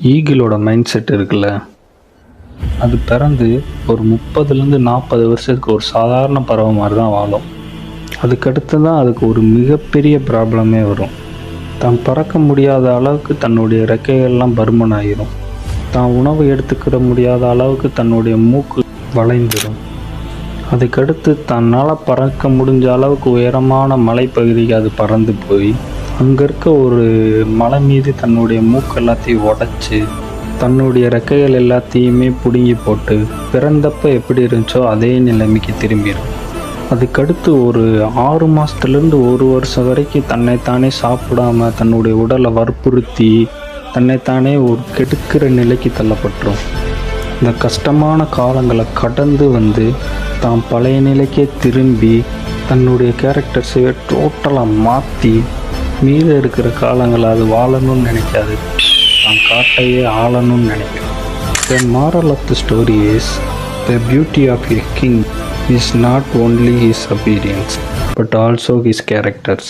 ஈகிளோட mind set இருக்குல்ல, அது பிறந்து ஒரு 30லேருந்து 40 வருஷத்துக்கு ஒரு சாதாரண பறவை மாதிரி தான் வாழும். அதுக்கடுத்து தான் அதுக்கு ஒரு மிகப்பெரிய ப்ராப்ளமே வரும். தான் பறக்க முடியாத அளவுக்கு தன்னுடைய ரெக்கைகள்லாம் பருமன் ஆகிரும். தான் உணவு எடுத்துக்கிற முடியாத அளவுக்கு தன்னுடைய மூக்கு வளைந்துடும். அதுக்கடுத்து தன்னால் பறக்க முடிஞ்ச அளவுக்கு உயரமான மலைப்பகுதிக்கு அது பறந்து போய் அங்கே இருக்க ஒரு மலை மீது தன்னுடைய மூக்கு எல்லாத்தையும் உடச்சி தன்னுடைய ரெக்கைகள் எல்லாத்தையுமே பிடுங்கி போட்டு பிறந்தப்போ எப்படி இருந்துச்சோ அதே நிலைமைக்கு திரும்பிடும். அதுக்கடுத்து ஒரு 6 மாதத்துலேருந்து 1 வருஷம் வரைக்கும் தன்னைத்தானே சாப்பிடாம தன்னுடைய உடலை வற்புறுத்தி தன்னைத்தானே ஒரு கெடுக்கிற நிலைக்கு தள்ளப்பட்டுரும். இந்த கஷ்டமான காலங்களை கடந்து வந்து தான் பழைய நிலைக்கே திரும்பி தன்னுடைய கேரக்டர்ஸையே டோட்டலாக மாற்றி மீத இருக்கிற காலங்களை அது வாழணும்னு நினைக்காது, தான் காட்டையே ஆளணும்னு நினைக்கும். The moral of the story is, the beauty of a king is not only his appearance but also his characters.